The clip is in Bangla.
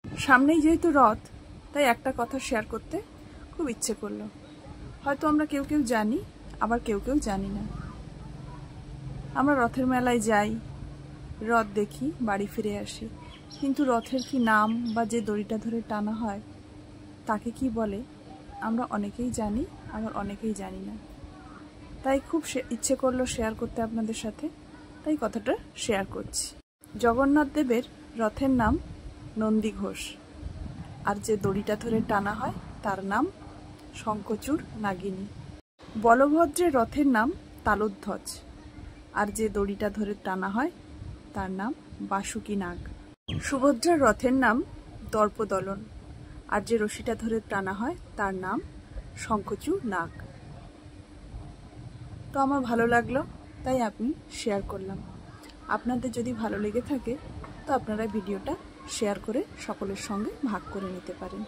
সামনেই যেহেতু রথ, তাই একটা কথা শেয়ার করতে খুব ইচ্ছে করলো। হয়তো আমরা কেউ কেউ জানি, আবার কেউ কেউ জানি না। আমরা রথের মেলায় যাই, রথ দেখি, বাড়ি ফিরে আসি, কিন্তু রথের কি নাম বা যে দড়িটা ধরে টানা হয় তাকে কি বলে আমরা অনেকেই জানি, আবার অনেকেই জানি না। তাই খুব ইচ্ছে করলো শেয়ার করতে আপনাদের সাথে, তাই কথাটা শেয়ার করছি। জগন্নাথ দেবের রথের নাম নন্দী ঘোষ, আর যে দড়িটা ধরে টানা হয় তার নাম শঙ্খচূড় নাগিনী। বলভদ্রের রথের নাম তালধ্বজ, আর যে দড়িটা ধরে টানা হয় তার নাম বাসুকী নাগ। সুভদ্রার রথের নাম দর্পদলন, আর যে রশিটা ধরে টানা হয় তার নাম শঙ্খচূড় নাগ। তো আমার ভালো লাগলো, তাই আমি শেয়ার করলাম। আপনাদের যদি ভালো লেগে থাকে তো আপনারা ভিডিওটা শেয়ার করে সকলের সঙ্গে ভাগ করে নিতে পারেন।